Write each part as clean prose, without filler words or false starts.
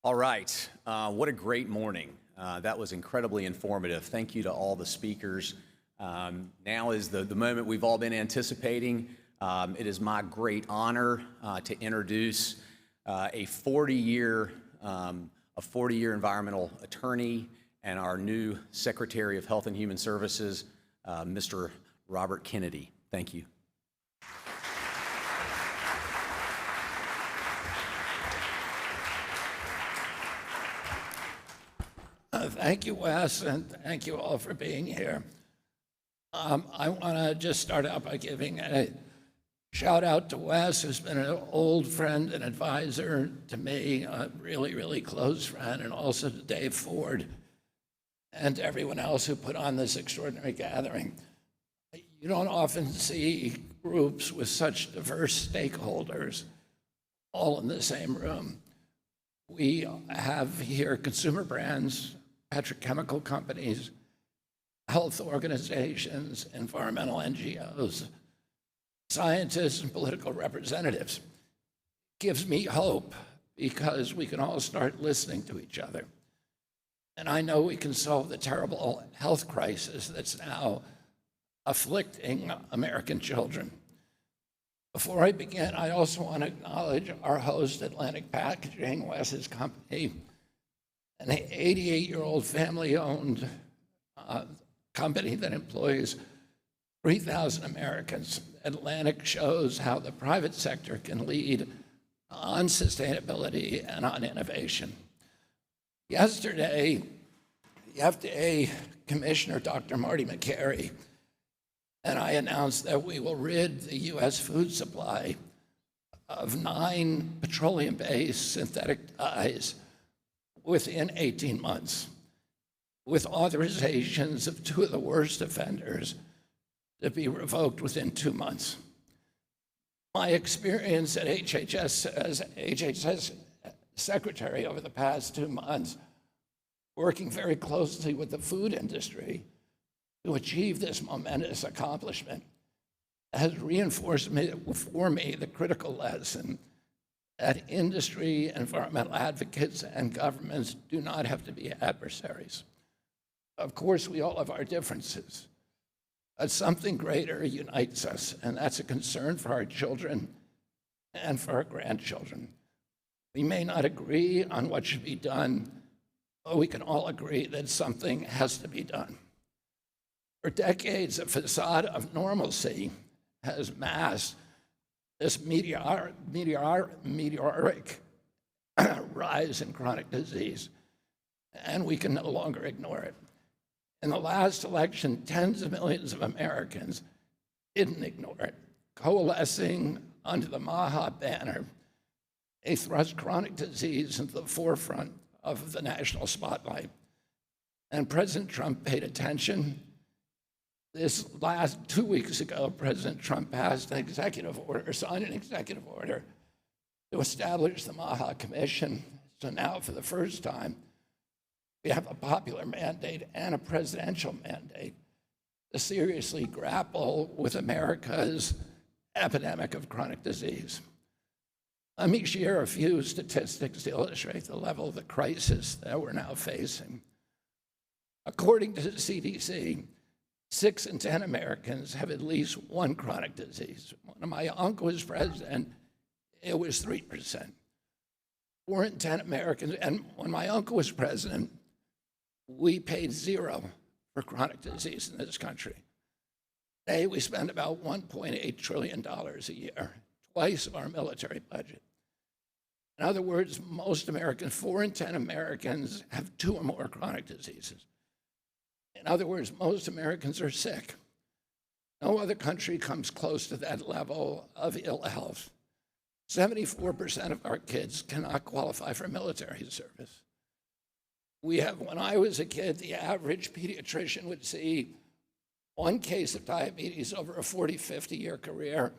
All right, what a great morning. That was incredibly informative. Thank you to all the speakers. Now is the moment we've all been anticipating. It is my great honor to introduce a 40-year environmental attorney and our new Secretary of Health and Human Services, Mr. Robert Kennedy. Thank you. Thank you, Wes, and thank you all for being here. I want to just start out by giving a shout out to Wes, who's been an old friend and advisor to me, a really, really close friend, and also to Dave Ford and to everyone else who put on this extraordinary gathering. You don't often see groups with such diverse stakeholders all in the same room. We have here consumer brands, petrochemical companies, health organizations, environmental NGOs, scientists, and political representatives. It gives me hope because we can all start listening to each other. And I know we can solve the terrible health crisis that's now afflicting American children. Before I begin, I also want to acknowledge our host, Atlantic Packaging, Wes's company, an 88-year-old family-owned company that employs 3,000 Americans. Atlantic shows how the private sector can lead on sustainability and on innovation. Yesterday, the FDA Commissioner, Dr. Marty McCary, and I announced that we will rid the U.S. food supply of 9 petroleum-based synthetic dyes within 18 months, with authorizations of 2 of the worst offenders to be revoked within 2 months. My experience at HHS as HHS Secretary over the past 2 months, working very closely with the food industry to achieve this momentous accomplishment, has reinforced for me the critical lesson that industry, environmental advocates, and governments do not have to be adversaries. Of course, we all have our differences, but something greater unites us, and that's a concern for our children and for our grandchildren. We may not agree on what should be done, but we can all agree that something has to be done. For decades, a facade of normalcy has masked this meteoric rise in chronic disease, and we can no longer ignore it. In the last election, tens of millions of Americans didn't ignore it. Coalescing under the MAHA banner, they thrust chronic disease into the forefront of the national spotlight. And President Trump paid attention. This last 2 weeks ago, President Trump signed an executive order to establish the MAHA Commission. So now, for the first time, we have a popular mandate and a presidential mandate to seriously grapple with America's epidemic of chronic disease. Let me share a few statistics to illustrate the level of the crisis that we're now facing. According to the CDC, 6 in 10 Americans have at least one chronic disease. When my uncle was president, it was 3%. 4 in 10 Americans, and when my uncle was president, we paid 0 for chronic disease in this country. Today, we spend about $1.8 trillion a year, twice our military budget. In other words, most Americans, 4 in 10 Americans have 2 or more chronic diseases. In other words, most Americans are sick. No other country comes close to that level of ill health. 74% of our kids cannot qualify for military service. When I was a kid, the average pediatrician would see 1 case of diabetes over a 40, 50-year career.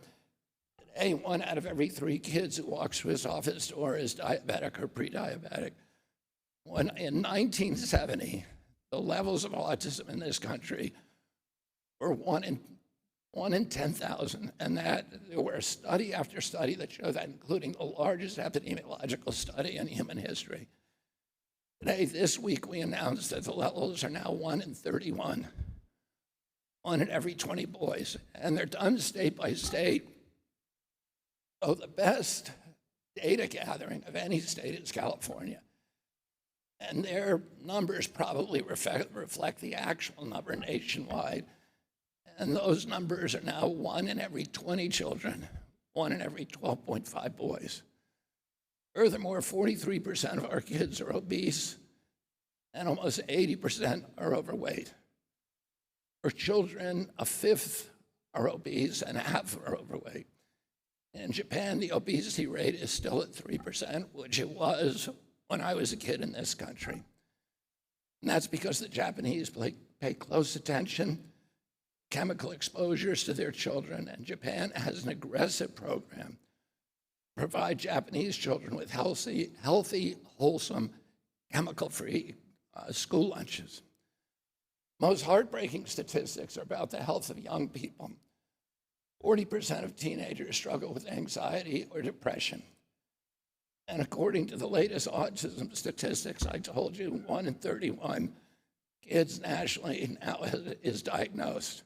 Today, 1 out of every 3 kids who walks through his office door is diabetic or pre-diabetic. When in 1970, the levels of autism in this country were 1 in 10,000, and that there were study after study that showed that, including the largest epidemiological study in human history. Today, this week, we announced that the levels are now 1 in 31, 1 in every 20 boys, and they're done state by state. So the best data gathering of any state is California. And their numbers probably reflect the actual number nationwide. And those numbers are now 1 in every 20 children, 1 in every 12.5 boys. Furthermore, 43% of our kids are obese, and almost 80% are overweight. For children, a fifth are obese and half are overweight. In Japan, the obesity rate is still at 3%, which it was when I was a kid in this country. And that's because the Japanese pay close attention, chemical exposures to their children, and Japan has an aggressive program to provide Japanese children with healthy, wholesome, chemical-free school lunches. Most heartbreaking statistics are about the health of young people. 40% of teenagers struggle with anxiety or depression. And according to the latest autism statistics, I told you 1 in 31 kids nationally now is diagnosed.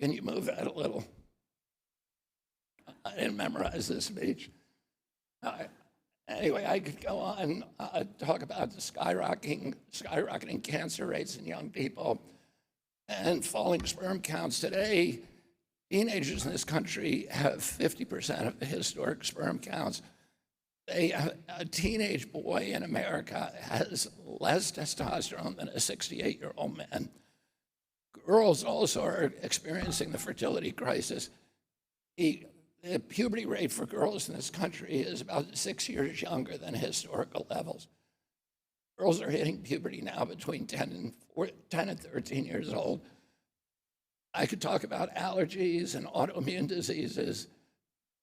Can you move that a little? I didn't memorize this speech. Anyway, I could go on, talk about the skyrocketing cancer rates in young people and falling sperm counts. Today, teenagers in this country have 50% of the historic sperm counts. A teenage boy in America has less testosterone than a 68-year-old man. Girls also are experiencing the fertility crisis. The puberty rate for girls in this country is about 6 years younger than historical levels. Girls are hitting puberty now between 10 and 13 years old. I could talk about allergies and autoimmune diseases,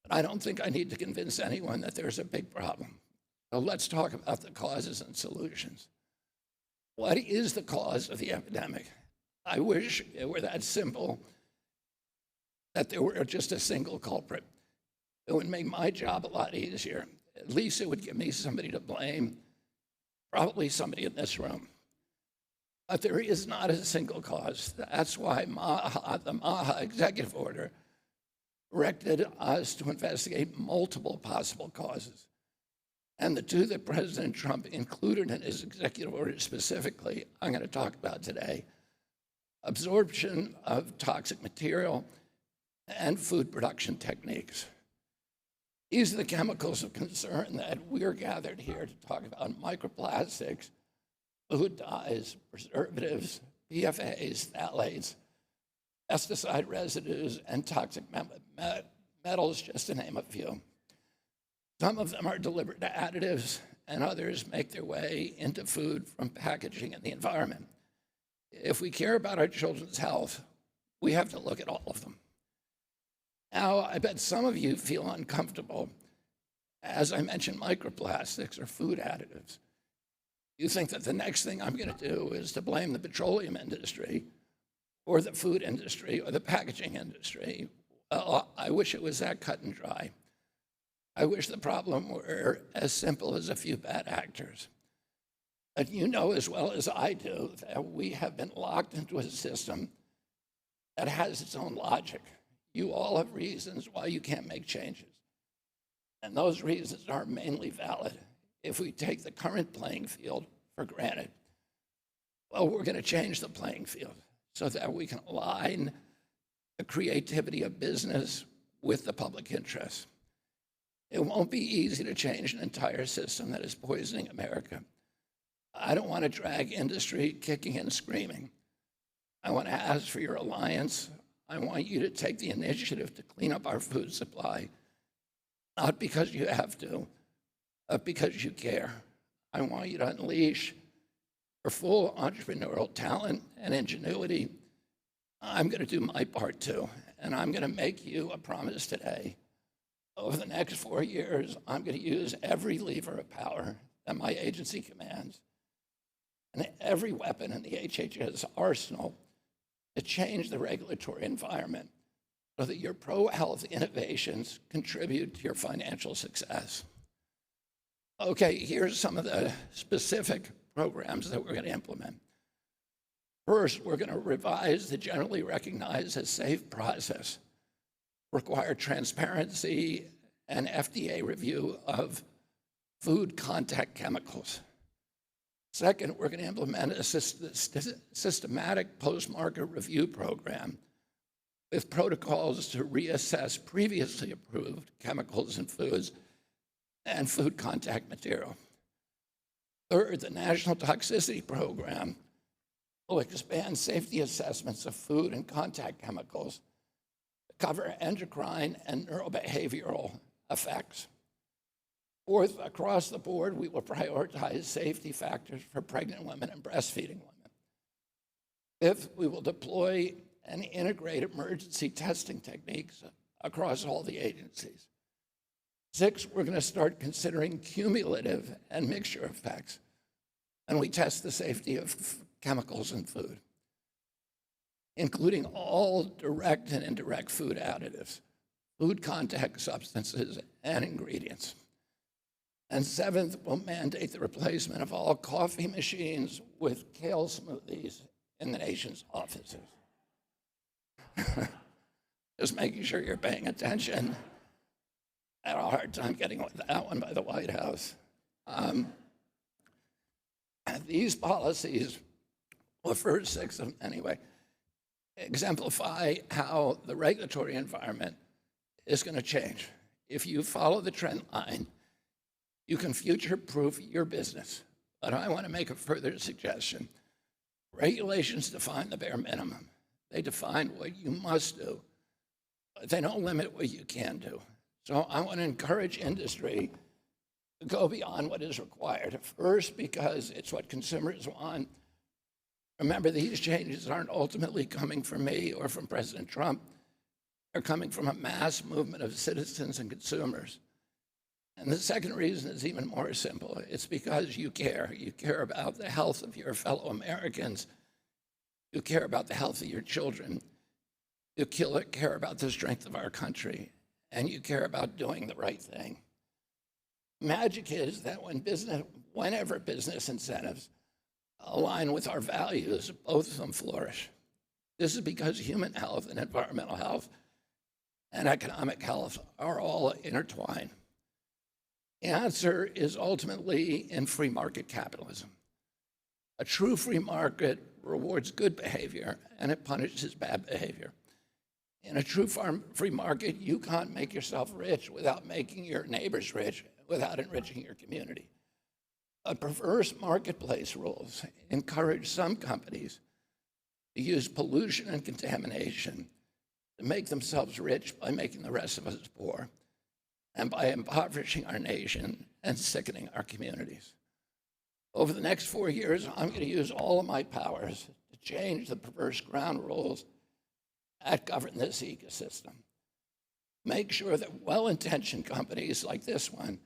but I don't think I need to convince anyone that there's a big problem. So let's talk about the causes and solutions. What is the cause of the epidemic? I wish it were that simple, that there were just a single culprit. It would make my job a lot easier. At least it would give me somebody to blame, probably somebody in this room. But there is not a single cause. That's why MAHA, the MAHA executive order, directed us to investigate multiple possible causes. And the two that President Trump included in his executive order specifically, I'm going to talk about today: absorption of toxic material and food production techniques. These are the chemicals of concern that we're gathered here to talk about: microplastics, food dyes, preservatives, PFAs, phthalates, pesticide residues, and toxic metals, just to name a few. Some of them are deliberate additives, and others make their way into food from packaging and the environment. If we care about our children's health, we have to look at all of them. Now, I bet some of you feel uncomfortable as I mention microplastics or food additives. You think that the next thing I'm going to do is to blame the petroleum industry or the food industry or the packaging industry. Well, I wish it was that cut and dry. I wish the problem were as simple as a few bad actors. But you know as well as I do that we have been locked into a system that has its own logic. You all have reasons why you can't make changes. And those reasons are mainly valid if we take the current playing field for granted. Well, we're going to change the playing field so that we can align the creativity of business with the public interest. It won't be easy to change an entire system that is poisoning America. I don't want to drag industry kicking and screaming. I want to ask for your alliance. I want you to take the initiative to clean up our food supply, not because you have to, but because you care. I want you to unleash your full entrepreneurial talent and ingenuity. I'm going to do my part too, and I'm going to make you a promise today. Over the next 4 years, I'm going to use every lever of power that my agency commands and every weapon in the HHS arsenal to change the regulatory environment so that your pro-health innovations contribute to your financial success. Okay, here's some of the specific programs that we're going to implement. First, we're going to revise the generally recognized as safe process, require transparency and FDA review of food contact chemicals. Second, we're going to implement a systematic post-market review program with protocols to reassess previously approved chemicals in foods and food contact material. Third, the National Toxicity Program will expand safety assessments of food and contact chemicals to cover endocrine and neurobehavioral effects. Fourth, across the board, we will prioritize safety factors for pregnant women and breastfeeding women. Fifth, we will deploy and integrate emergency testing techniques across all the agencies. Six, we're going to start considering cumulative and mixture effects, and we test the safety of chemicals in food, including all direct and indirect food additives, food contact substances, and ingredients. And seventh, we'll mandate the replacement of all coffee machines with kale smoothies in the nation's offices. Just making sure you're paying attention. I had a hard time getting with that one by the White House. These policies, well, first six of them anyway, exemplify how the regulatory environment is going to change. If you follow the trend line, you can future-proof your business. But I want to make a further suggestion. Regulations define the bare minimum. They define what you must do, but they don't limit what you can do. So I want to encourage industry to go beyond what is required. First, because it's what consumers want. Remember, these changes aren't ultimately coming from me or from President Trump. They're coming from a mass movement of citizens and consumers. And the second reason is even more simple. It's because you care. You care about the health of your fellow Americans. You care about the health of your children. You care about the strength of our country. And you care about doing the right thing. Magic is that whenever business incentives align with our values, both of them flourish. This is because human health and environmental health and economic health are all intertwined. The answer is ultimately in free market capitalism. A true free market rewards good behavior and it punishes bad behavior. In a true free market, you can't make yourself rich without making your neighbors rich, without enriching your community. But perverse marketplace rules encourage some companies to use pollution and contamination to make themselves rich by making the rest of us poor and by impoverishing our nation and sickening our communities. Over the next 4 years, I'm going to use all of my powers to change the perverse ground rules that govern this ecosystem. Make sure that well-intentioned companies like this one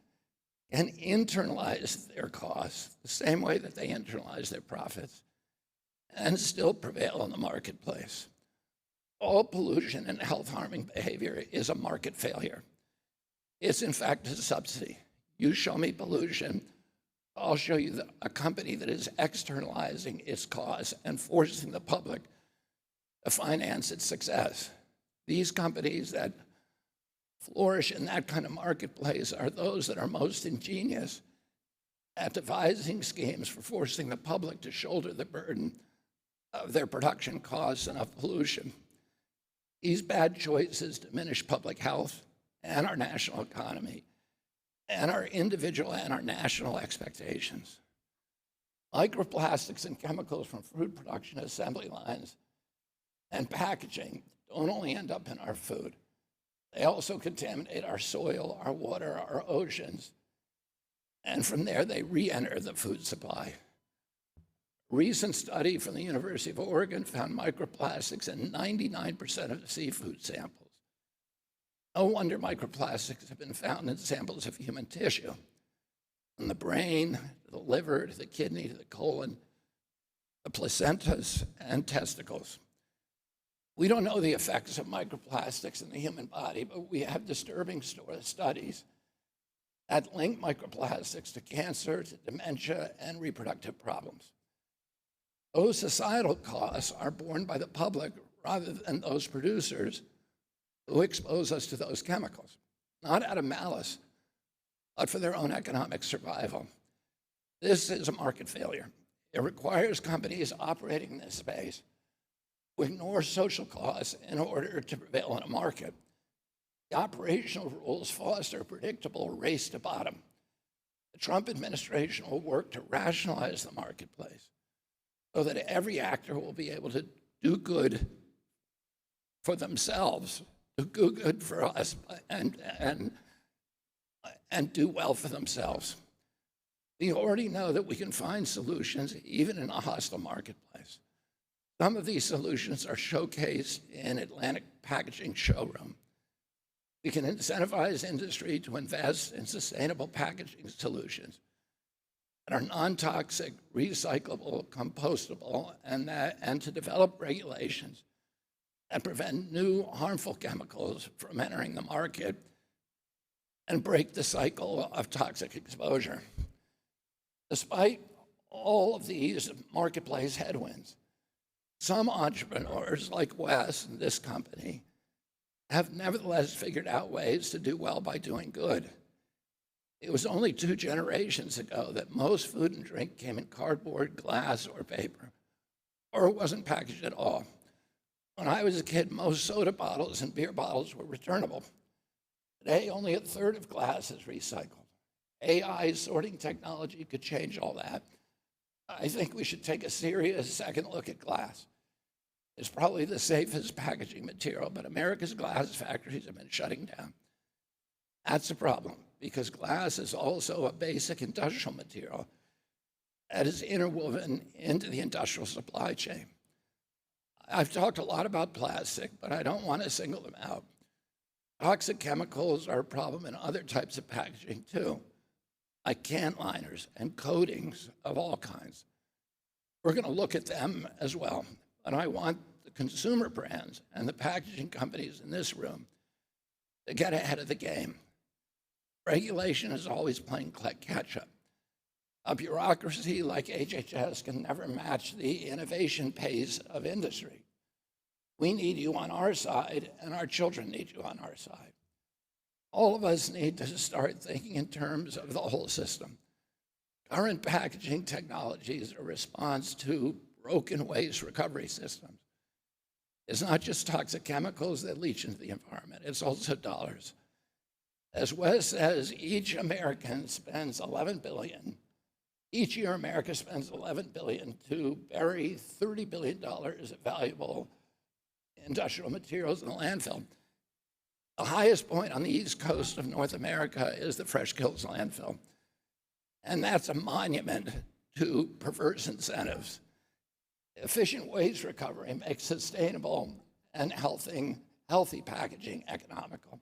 can internalize their costs the same way that they internalize their profits and still prevail in the marketplace. All pollution and health-harming behavior is a market failure. It's in fact a subsidy. You show me pollution, I'll show you a company that is externalizing its costs and forcing the public to finance its success. These companies that flourish in that kind of marketplace are those that are most ingenious at devising schemes for forcing the public to shoulder the burden of their production costs and of pollution. These bad choices diminish public health and our national economy and our individual and our national expectations. Microplastics and chemicals from food production assembly lines and packaging don't only end up in our food. They also contaminate our soil, our water, our oceans, and from there they re-enter the food supply. A recent study from the University of Oregon found microplastics in 99% of the seafood samples. No wonder microplastics have been found in samples of human tissue, from the brain, to the liver, to the kidney, to the colon, the placentas, and testicles. We don't know the effects of microplastics in the human body, but we have disturbing studies that link microplastics to cancer, to dementia, and reproductive problems. Those societal costs are borne by the public rather than those producers who expose us to those chemicals, not out of malice, but for their own economic survival. This is a market failure. It requires companies operating in this space to ignore social costs in order to prevail in a market. The operational rules foster a predictable race to bottom. The Trump administration will work to rationalize the marketplace so that every actor will be able to do good for themselves, do good for us, and do well for themselves. We already know that we can find solutions even in a hostile marketplace. Some of these solutions are showcased in Atlantic Packaging Showroom. We can incentivize industry to invest in sustainable packaging solutions that are non-toxic, recyclable, compostable, and to develop regulations that prevent new harmful chemicals from entering the market and break the cycle of toxic exposure. Despite all of these marketplace headwinds, some entrepreneurs like Wes and this company have nevertheless figured out ways to do well by doing good. It was only 2 generations ago that most food and drink came in cardboard, glass, or paper, or it wasn't packaged at all. When I was a kid, most soda bottles and beer bottles were returnable. Today, only a third of glass is recycled. AI sorting technology could change all that. I think we should take a serious second look at glass. It's probably the safest packaging material, but America's glass factories have been shutting down. That's a problem, because glass is also a basic industrial material that is interwoven into the industrial supply chain. I've talked a lot about plastic, but I don't want to single them out. Toxic chemicals are a problem in other types of packaging too, like can liners and coatings of all kinds. We're going to look at them as well, but I want the consumer brands and the packaging companies in this room to get ahead of the game. Regulation is always playing catch-up. A bureaucracy like HHS can never match the innovation pace of industry. We need you on our side, and our children need you on our side. All of us need to start thinking in terms of the whole system. Current packaging technologies are a response to broken waste recovery systems. It's not just toxic chemicals that leach into the environment, it's also dollars. As Wes says, each American spends $11 billion. Each year, America spends $11 billion to bury $30 billion of valuable industrial materials in the landfill. The highest point on the east coast of North America is the Fresh Kills landfill. And that's a monument to perverse incentives. Efficient waste recovery makes sustainable and healthy packaging economical.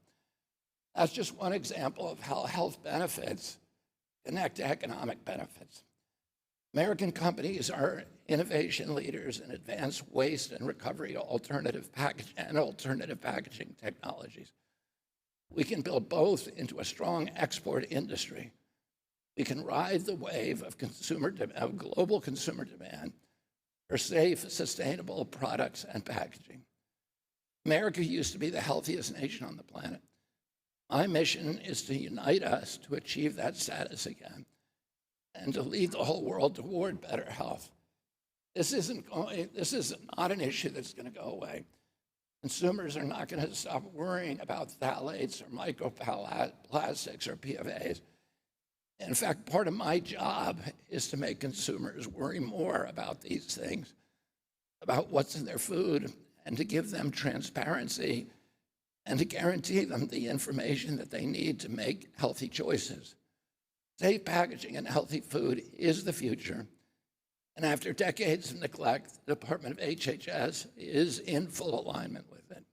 That's just one example of how health benefits connect to economic benefits. American companies are innovation leaders in advanced waste and recovery alternative packaging technologies. We can build both into a strong export industry. We can ride the wave of global consumer demand for safe, sustainable products and packaging. America used to be the healthiest nation on the planet. My mission is to unite us to achieve that status again and to lead the whole world toward better health. This is not an issue that's going to go away. Consumers are not going to stop worrying about phthalates or microplastics or PFAs. In fact, part of my job is to make consumers worry more about these things, about what's in their food, and to give them transparency and to guarantee them the information that they need to make healthy choices. Safe packaging and healthy food is the future. And after decades of neglect, the Department of HHS is in full alignment with it.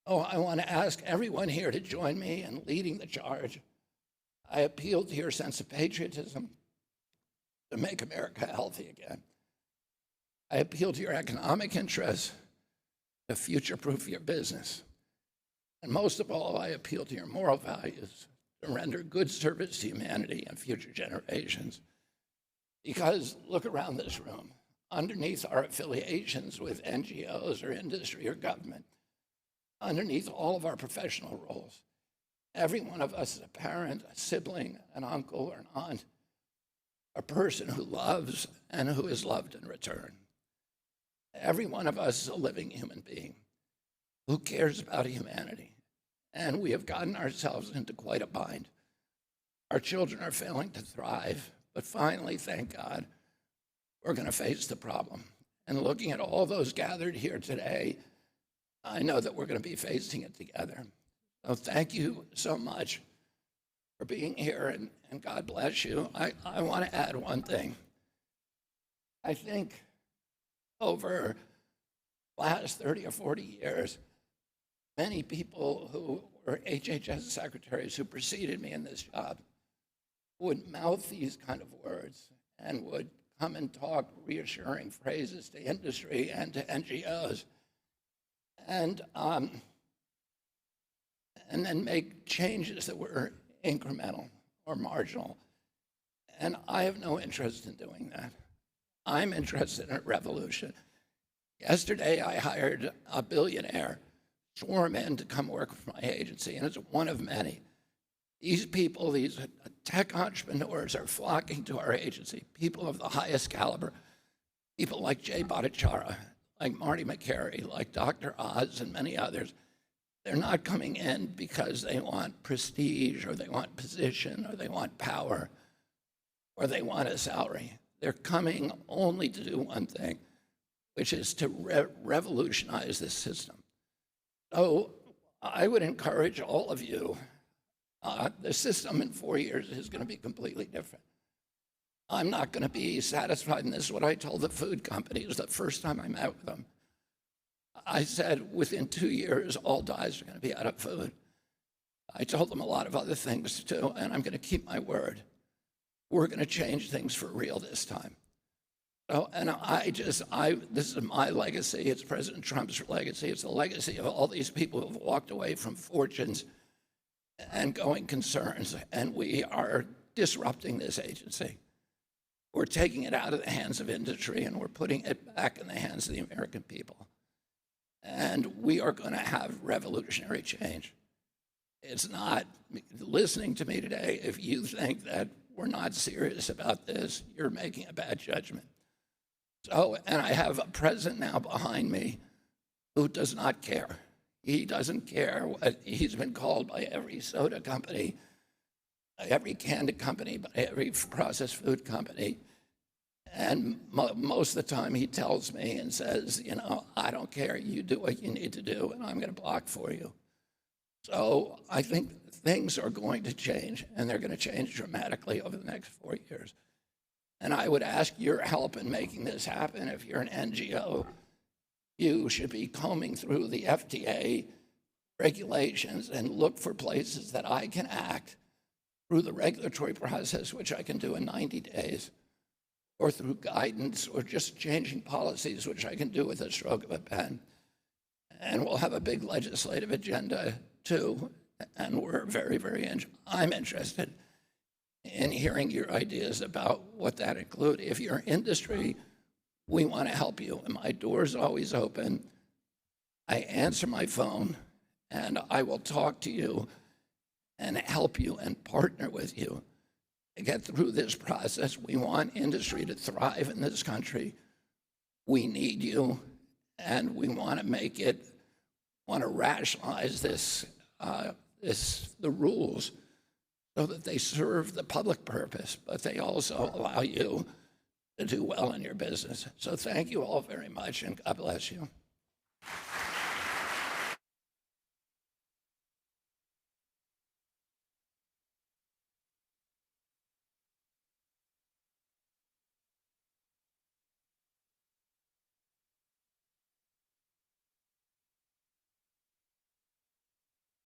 Oh, I want to ask everyone here to join me in leading the charge. I appeal to your sense of patriotism to make America healthy again. I appeal to your economic interests to future-proof your business. And most of all, I appeal to your moral values to render good service to humanity and future generations. Because look around this room. Underneath our affiliations with NGOs or industry or government, underneath all of our professional roles, every one of us is a parent, a sibling, an uncle, or an aunt, a person who loves and who is loved in return. Every one of us is a living human being who cares about humanity. And we have gotten ourselves into quite a bind. Our children are failing to thrive, but finally, thank God, we're going to face the problem. And looking at all those gathered here today, I know that we're going to be facing it together. So thank you so much for being here, and God bless you. I want to add one thing. I think over the last 30 or 40 years, many people who were HHS secretaries who preceded me in this job would mouth these kind of words and would come and talk reassuring phrases to industry and to NGOs, and then make changes that were incremental or marginal. And I have no interest in doing that. I'm interested in a revolution. Yesterday, I hired a billionaire, sworn in to come work for my agency, and it's one of many. These people, these tech entrepreneurs are flocking to our agency, people of the highest caliber, people like Jay Bhattacharya, like Marty McCary, like Dr. Oz, and many others. They're not coming in because they want prestige or they want position or they want power or they want a salary. They're coming only to do one thing, which is to revolutionize this system. So I would encourage all of you, the system in 4 years is going to be completely different. I'm not going to be satisfied, and this is what I told the food companies the first time I met with them. I said, within 2 years, all dyes are going to be out of food. I told them a lot of other things too, and I'm going to keep my word. We're going to change things for real this time. So, and this is my legacy. It's President Trump's legacy. It's the legacy of all these people who have walked away from fortunes and going concerns, and we are disrupting this agency. We're taking it out of the hands of industry, and we're putting it back in the hands of the American people. And we are going to have revolutionary change. It's not, listening to me today, if you think that we're not serious about this, you're making a bad judgment. So, and I have a president now behind me who does not care. He doesn't care what he's been called by every soda company, by every canned company, by every processed food company. And most of the time he tells me and says, you know, I don't care, you do what you need to do, and I'm going to block for you. So I think things are going to change, and they're going to change dramatically over the next 4 years. And I would ask your help in making this happen. If you're an NGO, you should be combing through the FDA regulations and look for places that I can act through the regulatory process, which I can do in 90 days, or through guidance, or just changing policies, which I can do with a stroke of a pen. And we'll have a big legislative agenda too, and we're I'm interested in hearing your ideas about what that include. If you're industry, we want to help you, and my door's always open. I answer my phone, and I will talk to you and help you and partner with you to get through this process. We want industry to thrive in this country. We need you, and we want to rationalize the rules so that they serve the public purpose, but they also allow you to do well in your business. So thank you all very much, and God bless you.